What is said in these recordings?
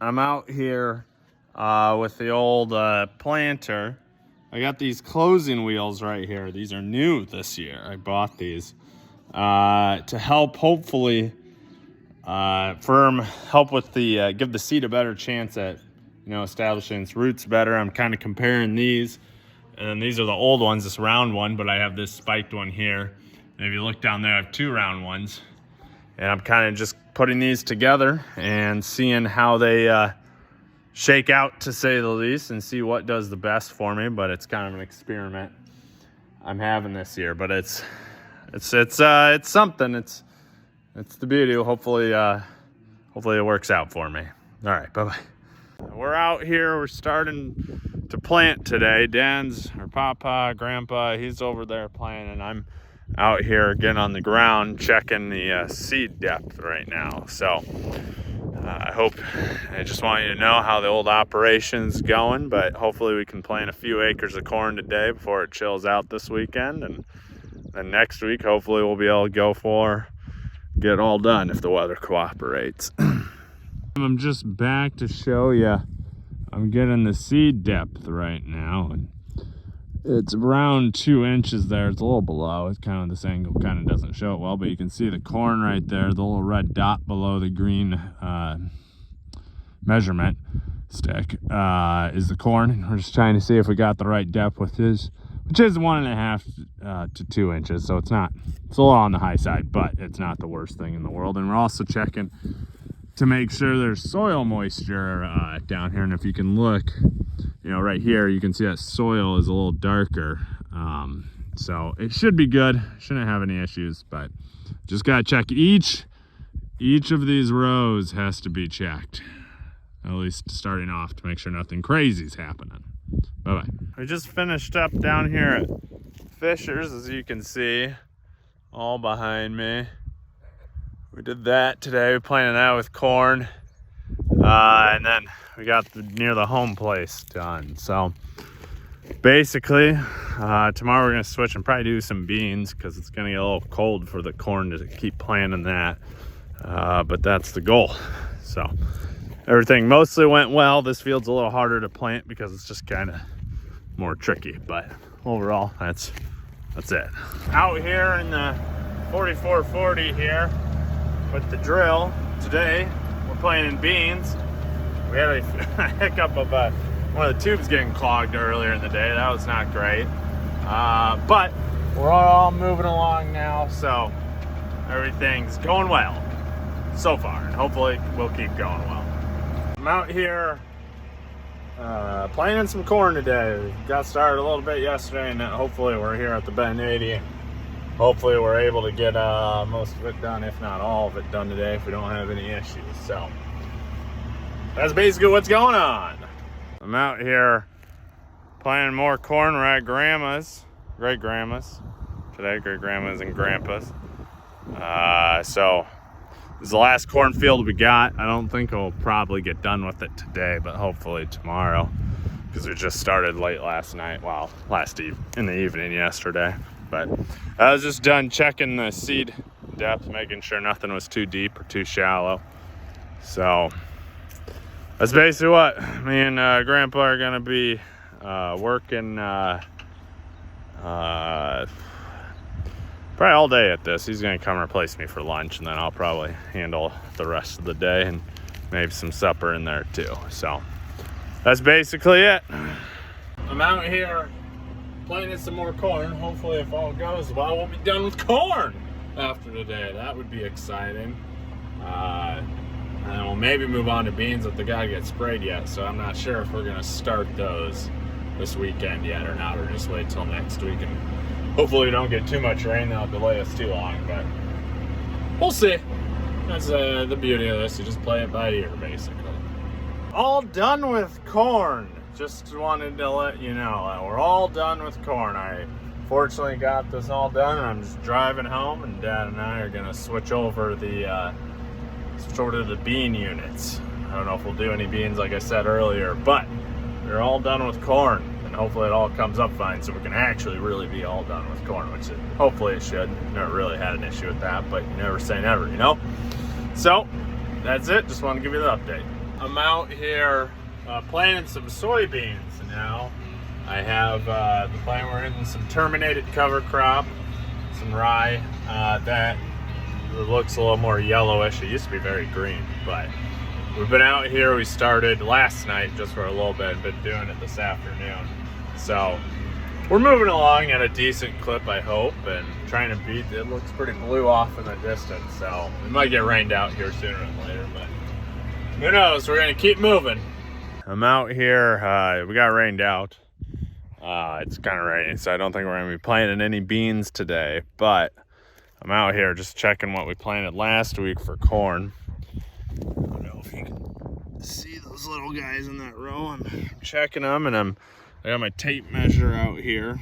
I'm out here with the old planter. I got these closing wheels right here. These are new this year. I bought these to help hopefully help with the give the seat a better chance at establishing its roots better. I'm kind of comparing these, and these are the old ones, this round one, but I have this spiked one here. And if you look down there, I have two round ones, and I'm kind of just putting these together and seeing how they shake out, to say the least, and see what does the best for me. But it's kind of an experiment I'm having this year, but it's something. It's the beauty. Hopefully it works out for me. All right, bye-bye. We're out here. We're starting to plant today. Dan's, or Papa, Grandpa, he's over there planting. I'm out here again on the ground checking the seed depth right now. So I just want you to know how the old operation's going, but hopefully we can plant a few acres of corn today before it chills out this weekend, and then next week hopefully we'll be able to get it all done if the weather cooperates. I'm just back to show you I'm getting the seed depth right now, and it's around 2 inches there. It's a little below. It's kind of, this angle kind of doesn't show it well, but you can see the corn right there, the little red dot below the green measurement stick is the corn. And we're just trying to see if we got the right depth with his, which is 1.5 to 2 inches. So it's a little on the high side, but it's not the worst thing in the world. And we're also checking to make sure there's soil moisture down here. And if you can look, right here, you can see that soil is a little darker. So it should be good. Shouldn't have any issues, but just gotta check each of these rows has to be checked, at least starting off, to make sure nothing crazy is happening. Bye-bye. We just finished up down here at Fisher's, as you can see, all behind me. We did that today. We planted that with corn. And then we got near the home place done. So basically, tomorrow we're going to switch and probably do some beans, because it's going to get a little cold for the corn to keep planting that. But that's the goal. So everything mostly went well. This field's a little harder to plant because it's just kind of more tricky. But overall, that's it. Out here in the 4440 here with the drill today, we're planting beans. We had a hiccup of one of the tubes getting clogged earlier in the day. That was not great. But we're all moving along now, so everything's going well so far, and hopefully we'll keep going well. I'm out here planting some corn today. We got started a little bit yesterday, and hopefully we're here at the Bend 80. Hopefully we're able to get most of it done, if not all of it done today, if we don't have any issues. So that's basically what's going on. I'm out here planting more corn. We're at Grandma's, great grandma's today, great grandma's and grandpa's. So this is the last cornfield we got. I don't think we'll probably get done with it today, but hopefully tomorrow, because we just started late last night. Well, in the evening yesterday. But I was just done checking the seed depth, making sure nothing was too deep or too shallow. So that's basically what me and Grandpa are gonna be working probably all day at this. He's gonna come replace me for lunch, and then I'll probably handle the rest of the day and maybe some supper in there too. So that's basically it. I'm out here planting some more corn. Hopefully, if all goes well, we'll be done with corn after today. That would be exciting. And we'll maybe move on to beans if they gotta get sprayed yet. So I'm not sure if we're gonna start those this weekend yet or not, or just wait till next week. And hopefully we don't get too much rain that'll delay us too long, but we'll see. That's the beauty of this. You just play it by ear, basically. All done with corn. Just wanted to let you know that we're all done with corn. I fortunately got this all done, and I'm just driving home, and Dad and I are gonna switch over to the bean units. I don't know if we'll do any beans, like I said earlier, but we're all done with corn, and hopefully it all comes up fine, so we can actually really be all done with corn, which hopefully it should. Never really had an issue with that, but you never say never, So that's it. Just want to give you the update. I'm out here planting some soybeans now. I have the plant, we're in some terminated cover crop, some rye that looks a little more yellowish. It used to be very green, but we've been out here. We started last night just for a little bit and been doing it this afternoon. So we're moving along at a decent clip, I hope, and trying to beat, it looks pretty blue off in the distance, so it might get rained out here sooner than later, but who knows, we're gonna keep moving. I'm out here, we got rained out. It's kind of raining, so I don't think we're gonna be planting any beans today, but I'm out here just checking what we planted last week for corn. I don't know if you can see those little guys in that row. I'm checking them, and I got my tape measure out here,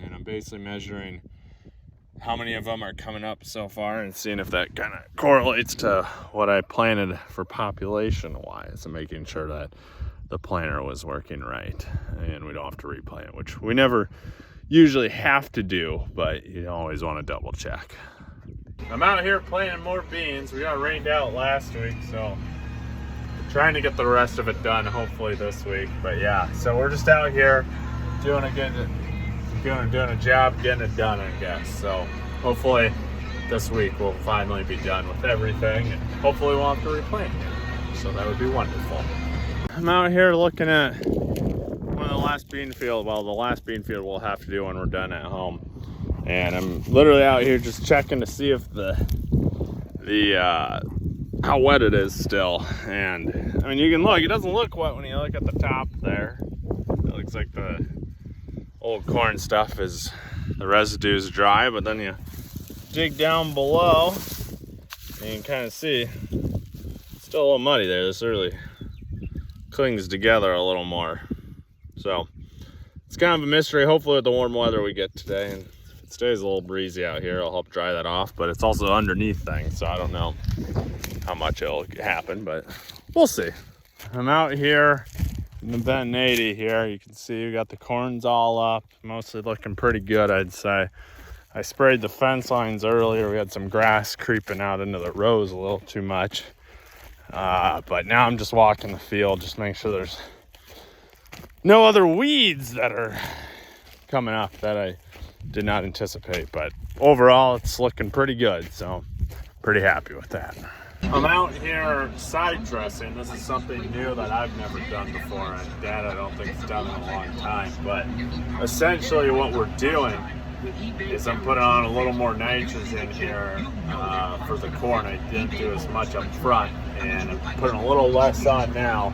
and I'm basically measuring how many of them are coming up so far and seeing if that kind of correlates to what I planted for population wise, and making sure that the planter was working right and we don't have to replant, which we never usually have to do, but you always want to double check. I'm out here planting more beans. We got rained out last week, so trying to get the rest of it done hopefully this week. But yeah, so we're just out here doing a job getting it done, I guess. So hopefully this week we'll finally be done with everything, and hopefully we'll have to replant again. So that would be wonderful. I'm out here looking at one of the last bean field, well, the last bean field we'll have to do when we're done at home. And I'm literally out here just checking to see if how wet it is still. And I mean, you can look, it doesn't look wet when you look at the top there. It looks like the old corn stuff is, the residue is dry, but then you dig down below and you can kind of see it's still a little muddy there. This really clings together a little more. So it's kind of a mystery. Hopefully with the warm weather we get today, and if it stays a little breezy out here, it'll help dry that off, but it's also underneath things, so I don't know how much it'll happen, but we'll see. I'm out here in the Benton 80 here. You can see we got the corns all up, mostly looking pretty good, I'd say. I sprayed the fence lines earlier. We had some grass creeping out into the rows a little too much. But now I'm just walking the field, just make sure there's no other weeds that are coming up that I did not anticipate. But overall, it's looking pretty good, so pretty happy with that. I'm out here side dressing. This is something new that I've never done before, and Dad I don't think has done in a long time. But essentially what we're doing is I'm putting on a little more nitrogen here for the corn. I didn't do as much up front, and I'm putting a little less on now,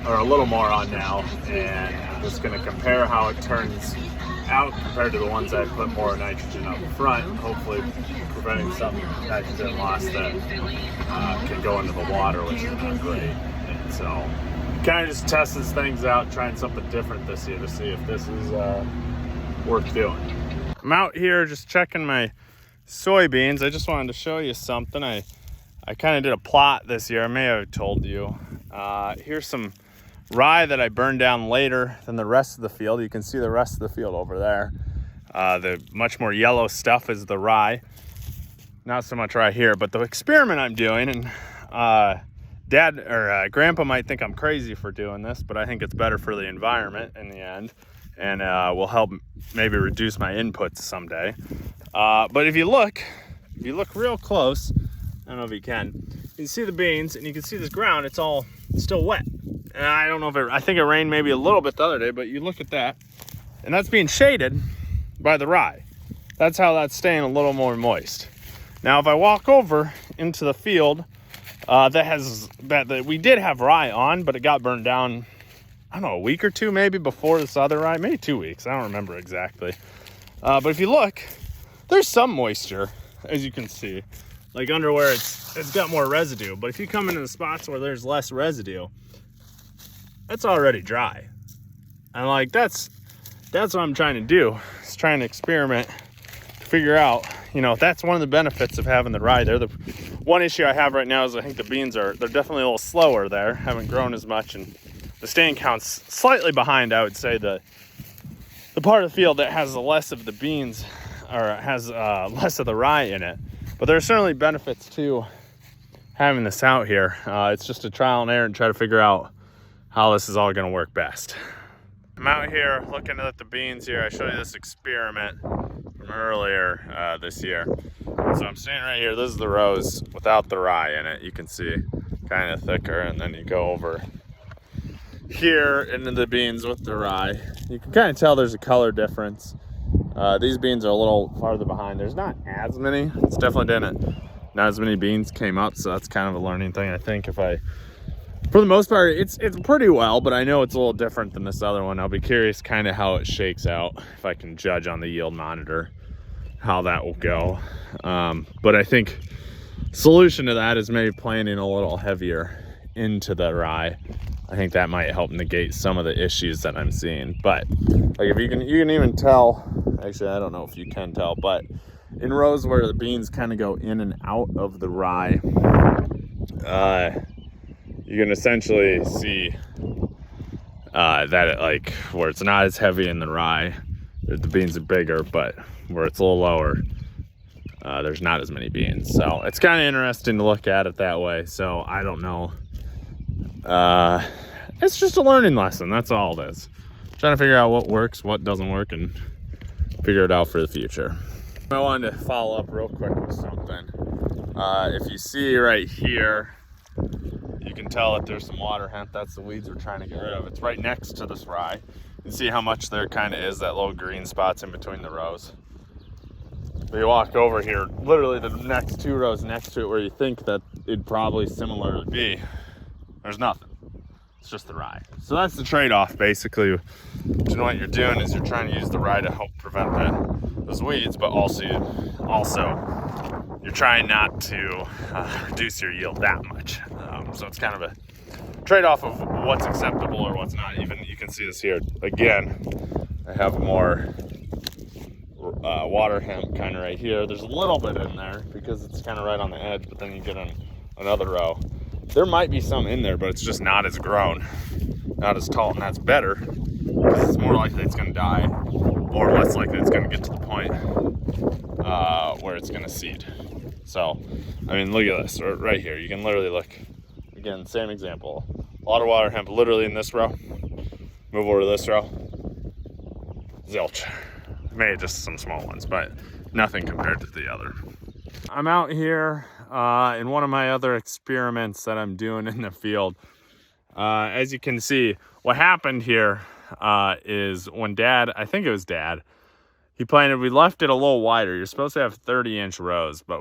or a little more on now, and I'm just going to compare how it turns out compared to the ones I put more nitrogen up front, hopefully preventing some nitrogen loss that can go into the water, which is not great. And so kind of just testing things out, trying something different this year to see if this is worth doing. I'm out here just checking my soybeans. I just wanted to show you something. I kind of did a plot this year. I may have told you. Here's some rye that I burned down later than the rest of the field. You can see the rest of the field over there. The much more yellow stuff is the rye. Not so much right here, but the experiment I'm doing, and Dad or Grandpa might think I'm crazy for doing this, but I think it's better for the environment in the end, and will help maybe reduce my inputs someday. But if you look real close, I don't know if you can see the beans, and you can see this ground, it's all still wet. And I don't know if I think it rained maybe a little bit the other day, but you look at that, and that's being shaded by the rye. That's how that's staying a little more moist. Now, if I walk over into the field that we did have rye on, but it got burned down, I don't know, a week or two maybe before this other rye, maybe 2 weeks. I don't remember exactly. But if you look, there's some moisture, as you can see, like under where it's got more residue. But if you come into the spots where there's less residue, that's already dry. And like that's what I'm trying to do, is trying to experiment to figure out, that's one of the benefits of having the rye there. The one issue I have right now is I think the beans they're definitely a little slower there, haven't grown as much, and the stand count's slightly behind, I would say, the part of the field that has less of the beans, or has less of the rye in it. But there are certainly benefits to having this out here. It's just a trial and error and try to figure out how this is all going to work best. I'm out here looking at the beans here. I showed you this experiment from earlier this year. So I'm standing right here. This is the rows without the rye in it. You can see kind of thicker, and then you go over here into the beans with the rye. You can kind of tell there's a color difference. These beans are a little farther behind. There's not as many. It's definitely not as many beans came up, so that's kind of a learning thing. I think for the most part, it's pretty well, but I know it's a little different than this other one. I'll be curious kind of how it shakes out, if I can judge on the yield monitor how that will go. But I think solution to that is maybe planting a little heavier into the rye. I think that might help negate some of the issues that I'm seeing. But like if you can even tell, actually I don't know if you can tell, but in rows where the beans kind of go in and out of the rye, you can essentially see that it, like where it's not as heavy in the rye, the beans are bigger, but where it's a little lower, there's not as many beans. So it's kind of interesting to look at it that way. So I don't know. It's just a learning lesson. That's all it is. Trying to figure out what works, what doesn't work, and figure it out for the future. I wanted to follow up real quick with something. If you see right here, you can tell that there's some water hemp. That's the weeds we're trying to get rid of. It's right next to this rye. You can see how much there kind of is, that little green spots in between the rows. If you walk over here, literally the next 2 rows next to it where you think that it'd probably similarly be, there's nothing. It's just the rye. So that's the trade-off, basically. You know what you're doing is you're trying to use the rye to help prevent those weeds, but also you're trying not to reduce your yield that much. So it's kind of a trade-off of what's acceptable or what's not. Even you can see this here again. I have more water hemp kind of right here. There's a little bit in there because it's kind of right on the edge, but then you get on another row. There might be some in there, but it's just not as grown, not as tall, and that's better because it's more likely it's going to die, or less likely it's going to get to the point where it's going to seed. So, I mean, look at this right here. You can literally look, again, same example. A lot of water hemp literally in this row. Move over to this row. Zilch. Maybe just some small ones, but nothing compared to the other. I'm out here in one of my other experiments that I'm doing in the field. As you can see, what happened here is when I think it was Dad, he planted, we left it a little wider. You're supposed to have 30-inch rows, but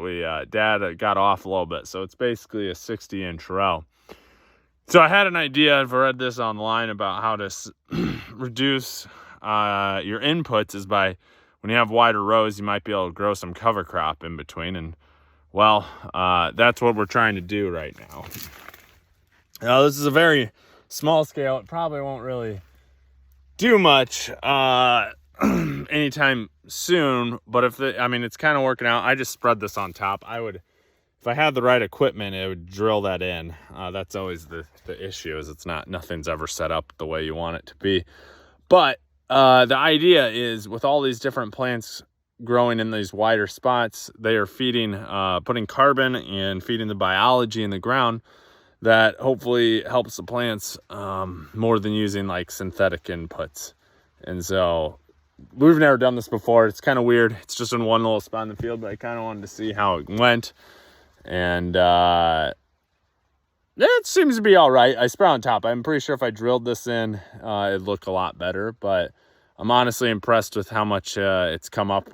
Dad got off a little bit, so it's basically a 60-inch row. So I had an idea, I've read this online about how to reduce your inputs is by, when you have wider rows, you might be able to grow some cover crop in between. And well, that's what we're trying to do right now. Now, this is a very small scale. It probably won't really do much anytime soon, but it's kind of working out. I just spread this on top. If I had the right equipment, it would drill that in. That's always the issue, is nothing's ever set up the way you want it to be. But the idea is, with all these different plants growing in these wider spots, they are putting carbon and feeding the biology in the ground that hopefully helps the plants more than using like synthetic inputs. And so we've never done this before. It's kind of weird. It's just in one little spot in the field, but I kind of wanted to see how it went. And it seems to be all right. I spread on top. I'm pretty sure if I drilled this in, it'd look a lot better, but I'm honestly impressed with how much it's come up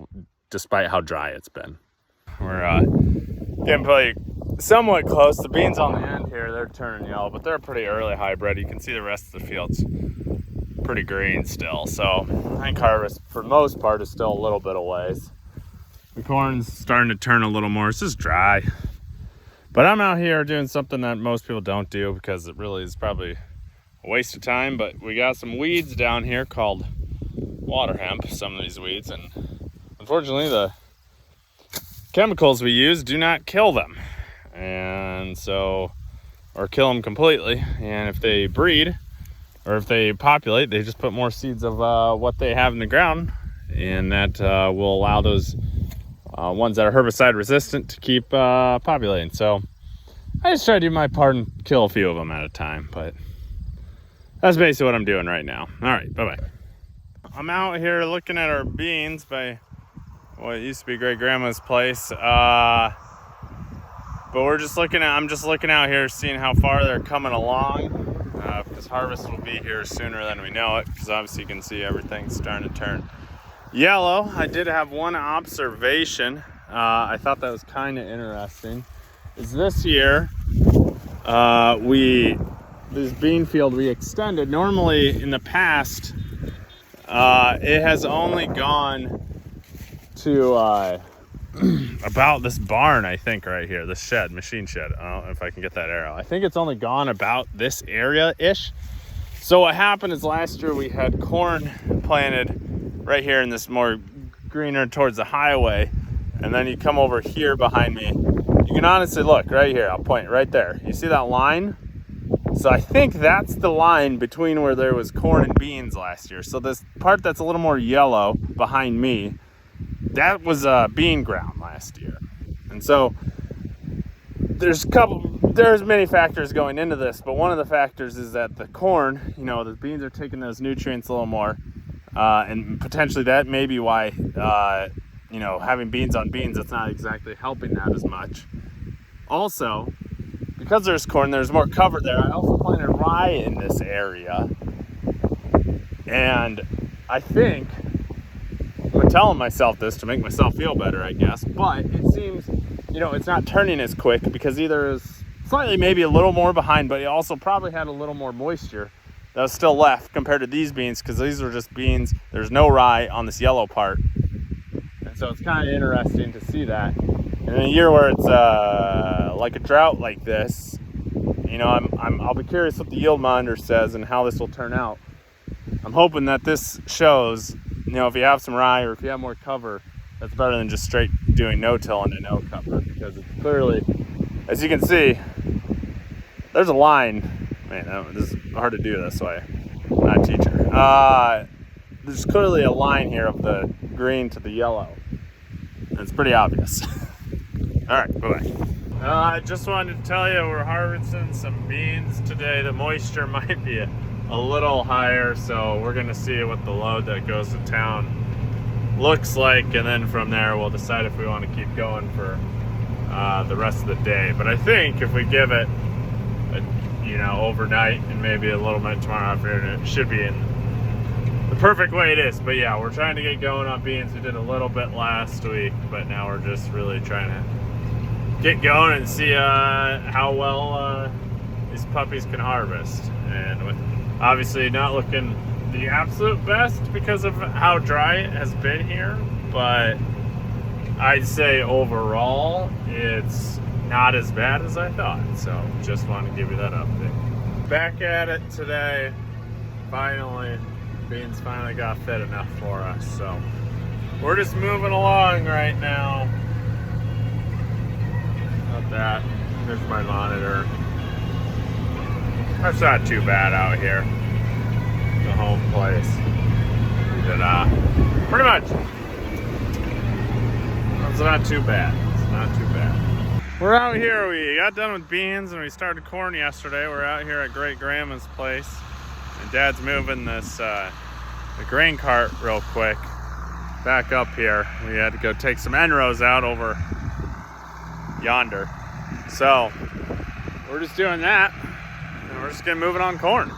despite how dry it's been. We're getting pretty somewhat close. The beans on the end here, they're turning yellow, but they're a pretty early hybrid. You can see the rest of the field's pretty green still. So I think harvest for the most part is still a little bit away. The corn's starting to turn a little more. It's just dry. But I'm out here doing something that most people don't do because it really is probably a waste of time. But we got some weeds down here called water hemp, some of these weeds. And unfortunately, the chemicals we use do not kill them. And so, or kill them completely. And if they breed, or if they populate, they just put more seeds of what they have in the ground. And that will allow those ones that are herbicide resistant to keep populating. So I just try to do my part and kill a few of them at a time, but that's basically what I'm doing right now. All right, bye-bye. I'm out here looking at our beans by what used to be Great Grandma's place. But I'm just looking out here, seeing how far they're coming along. Because harvest will be here sooner than we know it, because obviously you can see everything's starting to turn yellow. I did have one observation. I thought that was kind of interesting. Is this year, this bean field we extended. Normally in the past, it has only gone to about this barn, I think, right here, this shed, machine shed. I don't know if I can get that arrow. I think it's only gone about this area-ish. So what happened is last year we had corn planted right here in this more greener towards the highway. And then you come over here behind me. You can honestly look right here. I'll point right there. You see that line? So I think that's the line between where there was corn and beans last year. So this part that's a little more yellow behind me, that was bean ground last year. And so there's many factors going into this, but one of the factors is that the corn, the beans are taking those nutrients a little more, and potentially that may be why, having beans on beans, it's not exactly helping that as much. Also, because there's corn, there's more cover there. I also planted rye in this area, and I think I'm telling myself this to make myself feel better, I guess, but it seems, it's not turning as quick because either is slightly maybe a little more behind, but it also probably had a little more moisture that was still left compared to these beans, because these are just beans. There's no rye on this yellow part. And so it's kind of interesting to see that. And in a year where it's like a drought like this, I'll be curious what the yield monitor says and how this will turn out. I'm hoping that this shows, if you have some rye or if you have more cover, that's better than just straight doing no-till into no cover, because it's clearly, as you can see, there's a line. Man, this is hard to do this way. I'm not a teacher. There's clearly a line here of the green to the yellow. And it's pretty obvious. All right, bye-bye. I just wanted to tell you we're harvesting some beans today. The moisture might be a little higher, so we're gonna see what the load that goes to town looks like, and then from there we'll decide if we want to keep going for the rest of the day. But I think if we give it overnight and maybe a little bit tomorrow afternoon, it should be in the perfect way it is. But yeah, we're trying to get going on beans. We did a little bit last week, but now we're just really trying to get going and see how well these puppies can harvest. And with obviously not looking the absolute best because of how dry it has been here, but I'd say overall it's not as bad as I thought. So just want to give you that update. Back at it today. Finally, beans finally got fit enough for us. So we're just moving along right now. Not that. There's my monitor. That's not too bad out here. The home place. But pretty much. It's not too bad. It's not too bad. We're out here. We got done with beans and we started corn yesterday. We're out here at Great Grandma's place. And Dad's moving this the grain cart real quick back up here. We had to go take some end rows out over yonder. So we're just doing that. And we're just gonna move it on corn.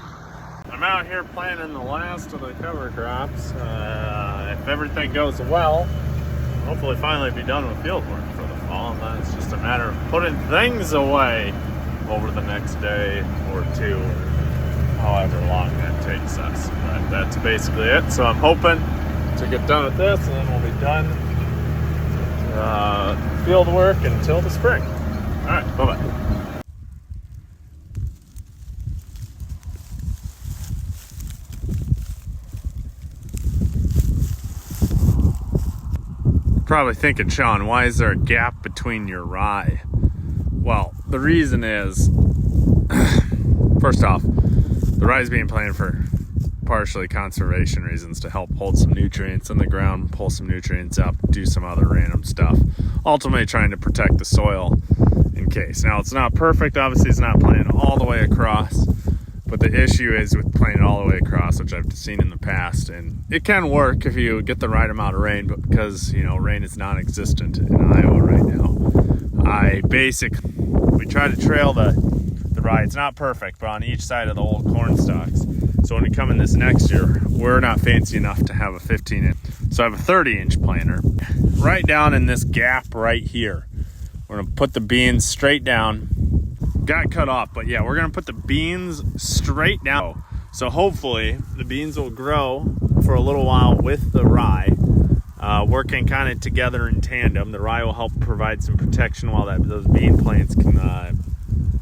I'm out here planting the last of the cover crops. If everything goes well, hopefully finally be done with field work for the fall, and then it's just a matter of putting things away over the next day or two, or however long that takes us. But that's basically it. So I'm hoping to get done with this, and then we'll be done field work until the spring. All right, bye-bye. Probably thinking, Sean, why is there a gap between your rye? Well, the reason is, first off, the rye is being planted for partially conservation reasons, to help hold some nutrients in the ground, pull some nutrients up, do some other random stuff. Ultimately trying to protect the soil and case. Now it's not perfect, obviously it's not planted all the way across, but the issue is with planting all the way across, which I've seen in the past, and it can work if you get the right amount of rain, but because, you know, rain is non-existent in Iowa right now, we try to trail the rye. It's not perfect, but on each side of the old corn stalks. So when we come in this next year, we're not fancy enough to have a 15-inch. So I have a 30-inch planter right down in this gap right here. We're gonna put the beans straight down. Got cut off, but yeah, we're gonna put the beans straight down. So hopefully the beans will grow for a little while with the rye, working kind of together in tandem. The rye will help provide some protection while those bean plants can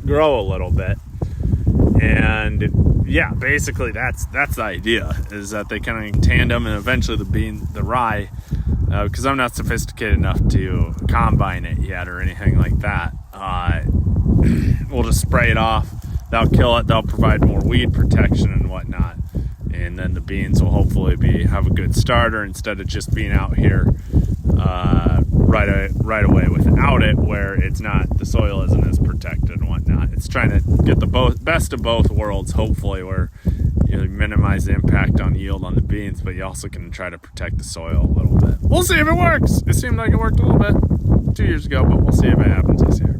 grow a little bit. And yeah, basically that's the idea, is that they kind of in tandem, and eventually the rye, because I'm not sophisticated enough to combine it yet or anything like that, we'll just spray it off. That'll kill it. They'll provide more weed protection and whatnot, and then the beans will hopefully have a good starter instead of just being out here right away without it, where the soil isn't as protected and whatnot. It's trying to get the best of both worlds, hopefully, where you minimize the impact on yield on the beans, but you also can try to protect the soil a little bit. We'll see if it works. It seemed like it worked a little bit 2 years ago, but we'll see if it happens this year.